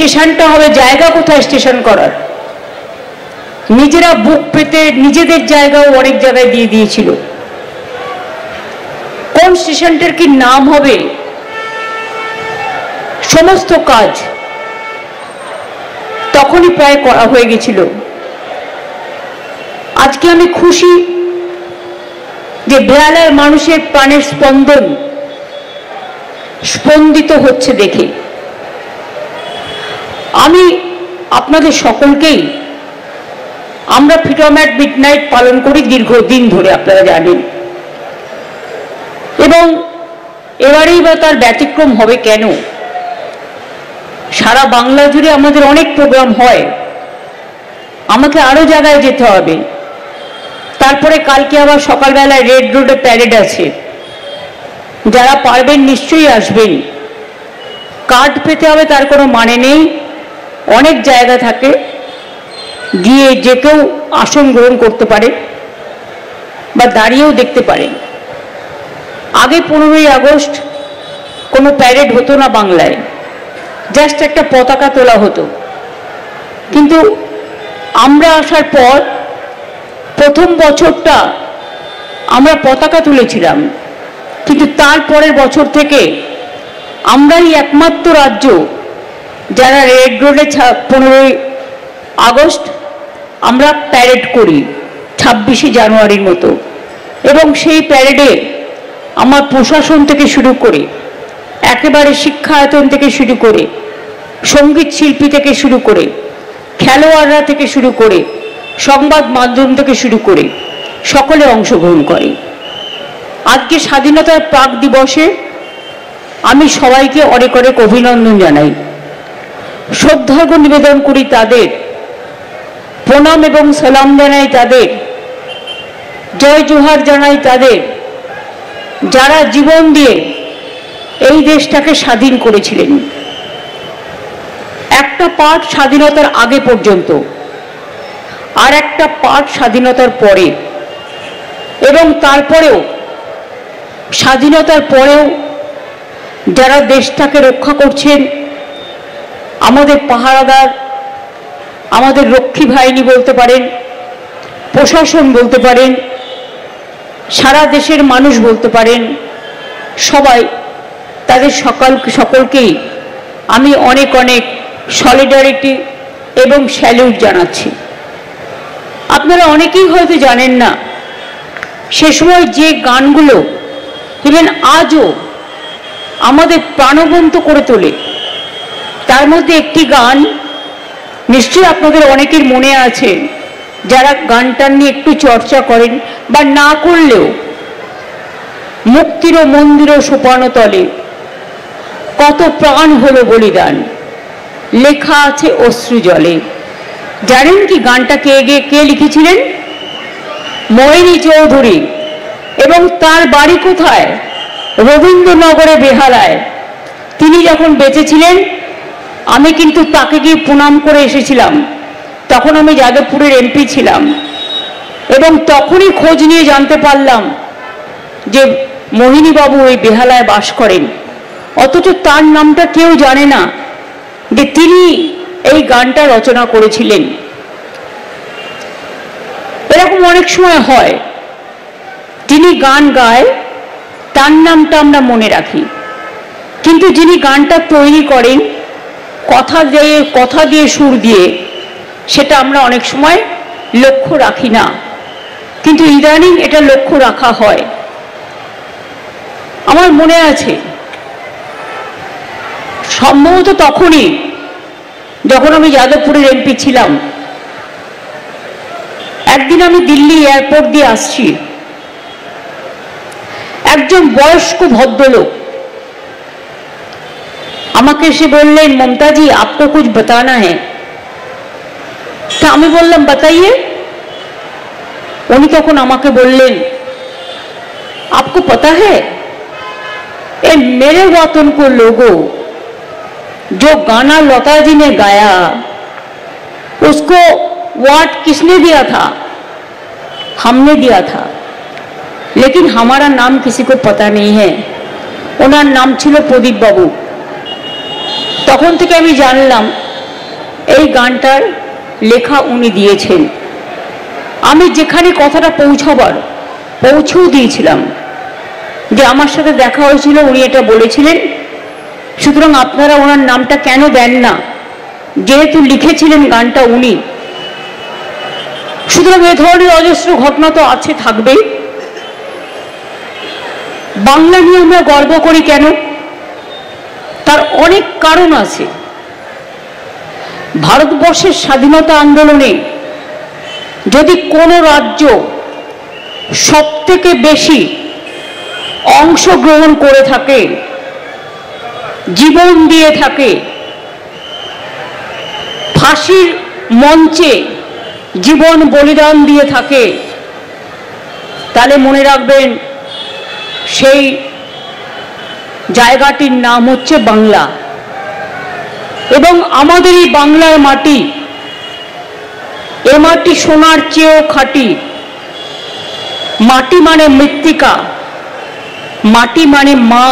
স্টেশনটা হবে, জায়গা কোথায় স্টেশন করার? নিজেরা বুক পেতে নিজেদের জায়গাও অনেক জায়গায় দিয়ে দিয়েছিল। কোন স্টেশনটার কি নাম হবে, সমস্ত কাজ তখনই প্রায় করা হয়ে গেছিল। আজকে আমি খুশি যে বেহালার মানুষের প্রাণের স্পন্দন স্পন্দিত হচ্ছে দেখে। আমি আপনাদের সকলকেই, আমরা ফ্রিডম অ্যাট মিডনাইট পালন করি দীর্ঘদিন ধরে, আপনারা জানেন, এবং এবারেই বা তার ব্যতিক্রম হবে কেন? সারা বাংলা জুড়ে আমাদের অনেক প্রোগ্রাম হয়, আমাকে আরো জায়গায় যেতে হবে। তারপরে কালকে আবার সকালবেলায় রেড রোডে প্যারেড আছে, যারা পারবেন নিশ্চয়ই আসবেন। কার্ড পেতে হবে তার কোনো মানে নেই, অনেক জায়গা থাকে, গিয়ে যে কেউ আসন গ্রহণ করতে পারে বা দাঁড়িয়েও দেখতে পারে। আগে 15ই আগস্ট কোনো প্যারেড হতো না বাংলায়, জাস্ট একটা পতাকা তোলা হতো। কিন্তু আমরা আসার পর প্রথম বছরটা আমরা পতাকা তুলেছিলাম, কিন্তু তারপরের বছর থেকে আমরাই একমাত্র রাজ্য যারা রেড রোডে 15ই আগস্ট আমরা প্যারেড করি 26শে জানুয়ারির মতো। এবং সেই প্যারেডে আমার প্রশাসন থেকে শুরু করে, একেবারে শিক্ষায়তন থেকে শুরু করে, সঙ্গীত শিল্পী থেকে শুরু করে, খেলোয়াড়রা থেকে শুরু করে, সংবাদ মাধ্যম থেকে শুরু করে সকলে অংশগ্রহণ করে। আজকে স্বাধীনতার প্রাক দিবসে আমি সবাইকে অনেক অনেক অভিনন্দন জানাই, শ্রদ্ধার্ঘ নিবেদন করি তাদের, প্রণাম এবং সালাম জানাই তাদের, জয় জোহার জানাই তাদের, যারা জীবন দিয়ে এই দেশটাকে স্বাধীন করেছিলেন। একটা পার্ট স্বাধীনতার আগে পর্যন্ত, আর একটা পার্ট স্বাধীনতার পরে, এবং তারপরেও স্বাধীনতার পরেও যারা দেশটাকে রক্ষা করছেন, আমাদের পাহারাদার, আমাদের রক্ষী বাহিনী বলতে পারেন, প্রশাসন বলতে পারেন, সারা দেশের মানুষ বলতে পারেন, সবাই, তাদের সকলকেই আমি অনেক অনেক সলিডারিটি এবং স্যালিউট জানাচ্ছি। আপনারা অনেকেই হয়তো জানেন না, সে সময় যে গানগুলো ইভেন আজও আমাদের প্রাণবন্ত করে তোলে, তার মধ্যে একটি গান নিশ্চয়ই আপনাদের অনেকের মনে আছে, যারা গানটা নিয়ে একটু চর্চা করেন বা না করলেও, মুক্তির মন্দির সোপান তলে কত প্রাণ হলো বলিদান, লেখা আছে অশ্রু জলে। জানেন কি গানটা কে লিখেছিলেন? ময়নী চৌধুরী। এবং তার বাড়ি কোথায়? রবীন্দ্রনগরে, বেহালায়। তিনি যখন বেঁচে ছিলেন আমি কিন্তু তাকে গিয়ে প্রণাম করে এসেছিলাম, তখন আমি যাদবপুরের এমপি ছিলাম, এবং তখনই খোঁজ নিয়ে জানতে পারলাম যে মোহিনীবাবু ওই বেহালায় বাস করেন। অথচ তার নামটা কেউ জানে না যে তিনি এই গানটা রচনা করেছিলেন। এরকম অনেক সময় হয়, যিনি গান গায় তার নামটা আমরা মনে রাখি, কিন্তু যিনি গানটা তৈরি করেন কথা দিয়ে সুর দিয়ে, সেটা আমরা অনেক সময় লক্ষ্য রাখি না, কিন্তু ইদানিং এটা লক্ষ্য রাখা হয়। আমার মনে আছে সম্ভবত তখনই যখন আমি যাদবপুরের এমপি ছিলাম, একদিন আমি দিল্লি এয়ারপোর্ট দিয়ে আসছি, একজন বয়স্ক ভদ্রলোক আমাকে এসে বললেন, মমতাজি आपको कुछ बताना है। তা আমি বললাম बताइए। উনি তখন আমাকে বললেন, आपको पता है ए मेरे वतन को लोगों, जो गाना लता जी ने गाया उसको वाट किसने दिया था? हमने दिया था, लेकिन हमारा नाम किसी को पता नहीं है। ওনার নাম ছিল প্রদীপ বাবু। তখন থেকে আমি জানলাম এই গানটার লেখা উনি দিয়েছেন। আমি যেখানে কথাটা পৌঁছেও দিয়েছিলাম, যে আমার সাথে দেখা হয়েছিল, উনি এটা বলেছিলেন। সুতরাং আপনারা ওনার নামটা কেন দেন না, যেহেতু লিখেছিলেন গানটা উনি। সুতরাং এ ধরনের অজস্র ঘটনা তো আছে, থাকবেই। বাংলা নিয়ে আমরা গর্ব করি কেন? তার অনেক কারণ আছে। ভারতবর্ষের স্বাধীনতা আন্দোলনে যদি কোনো রাজ্য সবথেকে বেশি অংশগ্রহণ করে থাকে, জীবন দিয়ে থাকে, ফাঁসির মঞ্চে জীবন বলিদান দিয়ে থাকে, তাহলে মনে রাখবেন সেই জায়গাটির নাম হচ্ছে বাংলা। এবং আমাদের এই বাংলার মাটি, এ মাটি সোনার চেয়েও খাঁটি। মাটি মানে মৃত্তিকা, মাটি মানে মা,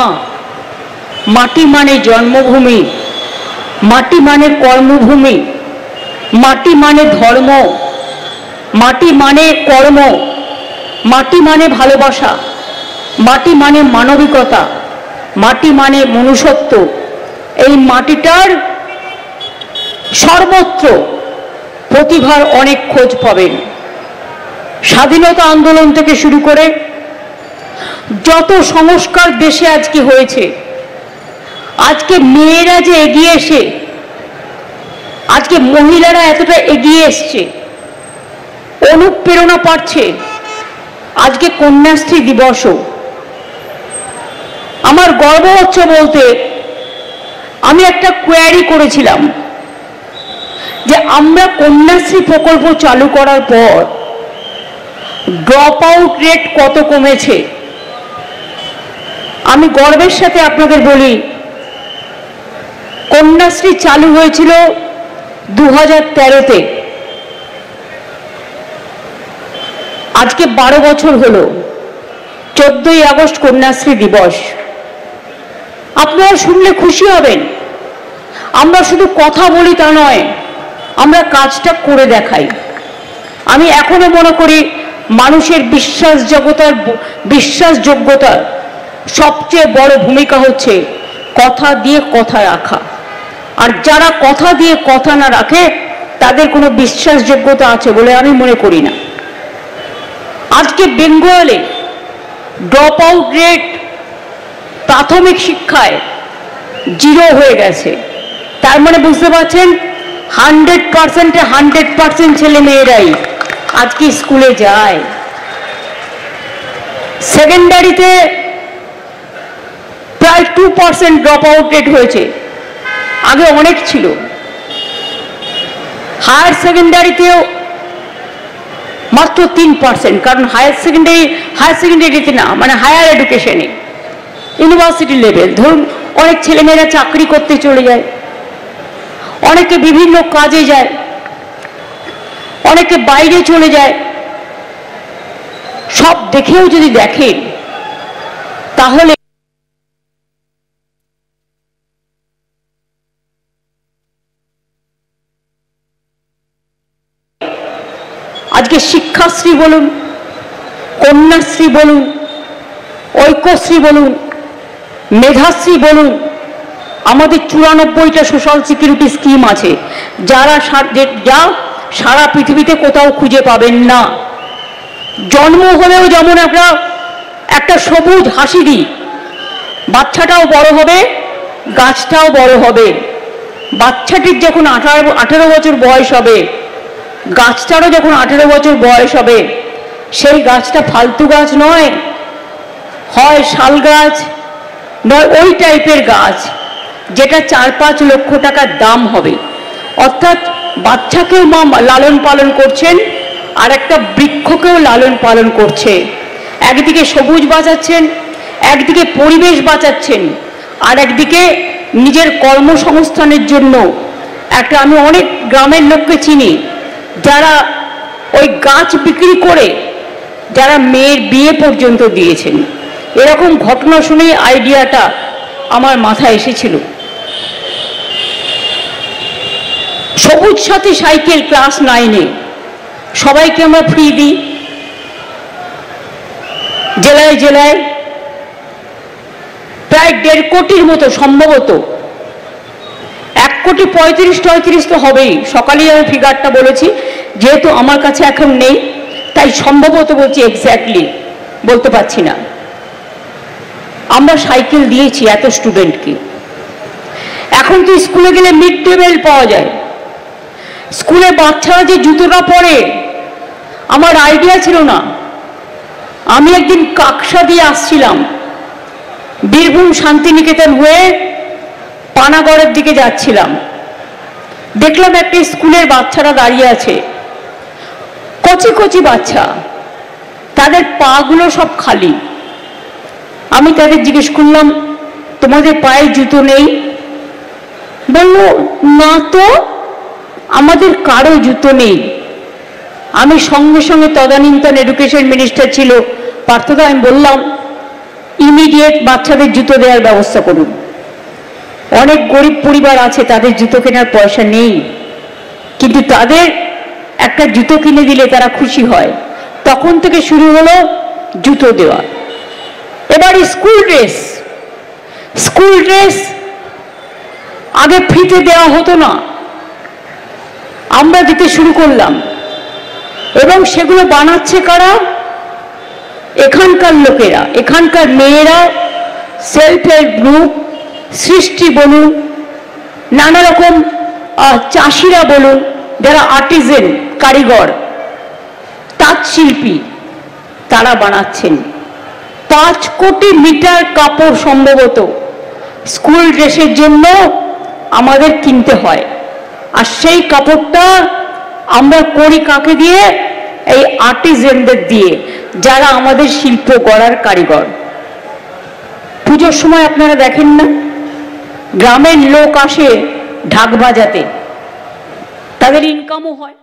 মাটি মানে জন্মভূমি, মাটি মানে কর্মভূমি, মাটি মানে ধর্ম, মাটি মানে কর্ম, মাটি মানে ভালোবাসা, মাটি মানে মানবিকতা, মাটি মানে মনুষ্যত্ব। এই মাটিটার সর্বত্র প্রতিভার অনেক খোঁজ পাবেন। স্বাধীনতা আন্দোলন থেকে শুরু করে যত সংস্কার দেশে আজকে হয়েছে, আজকে মেয়েরা যে এগিয়ে এসে, আজকে মহিলারা এতটা এগিয়ে এসছে, অনুপ্রেরণা পাচ্ছে, আজকে কন্যাশ্রী দিবসও। আমার গর্ব হচ্ছে বলতে, আমি একটা কোয়ারি করেছিলাম যে আমরা কন্যাশ্রী প্রকল্প চালু করার পর ড্রপ আউট রেট কত কমেছে। আমি গর্বের সাথে আপনাদের বলি, কন্যাশ্রী চালু হয়েছিল 2013-তে, আজকে 12 বছর হলো। 14ই আগস্ট কন্যাশ্রী দিবস। আপনারা শুনলে খুশি হবেন। আমরা শুধু কথা বলি তা নয়, আমরা কাজটা করে দেখাই। আমি এখনো মনে করি মানুষের বিশ্বাসযোগ্যতার সবচেয়ে বড় ভূমিকা হচ্ছে কথা দিয়ে কথা রাখা। আর যারা কথা দিয়ে কথা না রাখে, তাদের কোনো বিশ্বাসযোগ্যতা আছে বলে আমি মনে করি না। আজকে বেঙ্গলে ড্রপ আউট রেট প্রাথমিক শিক্ষায় 0 হয়ে গেছে। তার মানে বুঝতে পারছেন, 100%-এ 100% ছেলে মেয়েরাই আজকে স্কুলে যায়। সেকেন্ডারিতে প্রায় 2% ড্রপ আউট রেট হয়েছে, আগে অনেক ছিল। হায়ার সেকেন্ডারিতেও মাত্র 3%, কারণ হায়ার সেকেন্ডারিতে না, মানে হায়ার এডুকেশনে, ইউনিভার্সিটি লেভেল। ধরুন অনেক ছেলেমেয়েরা চাকরি করতে চলে যায়, অনেকে বিভিন্ন কাজে যায়, অনেকে বাইরে চলে যায়। সব দেখেও যদি দেখেন, তাহলে আজকে শিক্ষাশ্রী বলুন, কন্যাশ্রী বলুন, ঐক্যশ্রী বলুন, মেধাশ্রী বলুন, আমাদের 94টা সোশ্যাল সিকিউরিটি স্কিম আছে, যা সারা পৃথিবীতে কোথাও খুঁজে পাবেন না। জন্ম হলেও যেমন একটা সবুজ হাসি দিই, বাচ্চাটাও বড় হবে, গাছটাও বড় হবে। বাচ্চাটির যখন 18 বছর বয়স হবে, গাছটারও যখন 18 বছর বয়স হবে, সেই গাছটা ফালতু গাছ নয়, হয় শাল গাছ, নয় ওই টাইপের গাছ যেটা 4-5 লক্ষ টাকার দাম হবে। অর্থাৎ বাচ্চাকেও মা লালন পালন করছেন, আর একটা বৃক্ষকেও লালন পালন করছে। একদিকে সবুজ বাঁচাচ্ছেন, একদিকে পরিবেশ বাঁচাচ্ছেন, আর একদিকে নিজের কর্মসংস্থানের জন্য আমি অনেক গ্রামের লোককে চিনি যারা ওই গাছ বিক্রি করে যারা মেয়ের বিয়ে পর্যন্ত দিয়েছেন। এরকম ঘটনা শুনেই আইডিয়াটা আমার মাথায় এসেছিল। সবুজ সাথী সাইকেল ক্লাস 9-এ সবাইকে আমরা ফ্রি দিই। জেলায় জেলায় প্রায় 1.5 কোটির মতো, সম্ভবত 1,35,33 তো হবেই। সকালেই আমি ফিগারটা বলেছি, যেহেতু আমার কাছে এখন নেই তাই সম্ভবত বলছি, এক্স্যাক্টলি বলতে পারছি না। আমরা সাইকেল দিয়েছি এত স্টুডেন্টকে। এখন তো স্কুলে গেলে মিড ডে মিল পাওয়া যায়। স্কুলে বাচ্চারা যে জুতোটা পরে আমার আইডিয়া ছিল না। আমি একদিন কাকসা দিয়ে আসছিলাম, বীরভূম শান্তিনিকেতন হয়ে পানাগড়ের দিকে যাচ্ছিলাম। দেখলাম একটা স্কুলের বাচ্চারা দাঁড়িয়ে আছে, কচি কচি বাচ্চা, তাদের পাগুলো সব খালি। আমি তাদের জিজ্ঞেস করলাম, তোমাদের পায়ে জুতো নেই? বলল, না তো, আমাদের কারো জুতো নেই। আমি সঙ্গে সঙ্গে তদানীন্তন এডুকেশন মিনিস্টার ছিল পার্থদা, আমি বললাম ইমিডিয়েট বাচ্চাদের জুতো দেওয়ার ব্যবস্থা করুন। অনেক গরিব পরিবার আছে, তাদের জুতো কেনার পয়সা নেই, কিন্তু তাদের একটা জুতো কিনে দিলে তারা খুশি হয়। তখন থেকে শুরু হলো জুতো দেওয়া। এবার স্কুল ড্রেস আগে ফ্রিতে দেওয়া হতো না, আমরা দিতে শুরু করলাম। এবং সেগুলো বানাচ্ছে কারা? এখানকার লোকেরা, এখানকার মেয়েরা, সেলফ হেল্প গ্রুপ, সৃষ্টি বলুন, নানা রকম চাষিরা বলুন, যারা আর্টিজেন, কারিগর, তাঁত শিল্পী, তারা বানাচ্ছেন। 5 কোটি মিটার কাপড় সম্ভবত স্কুল ড্রেসের জন্য আমাদের কিনতে হয়। আর সেই কাপড়টা আমরা করি কাকে দিয়ে? এই আর্টিজেনদের দিয়ে, যারা আমাদের শিল্প গড়ার কারিগর। পুজোর সময় আপনারা দেখেন না, গ্রামের লোক আসে ঢাক বাজাতে, তাদের ইনকামও হয়।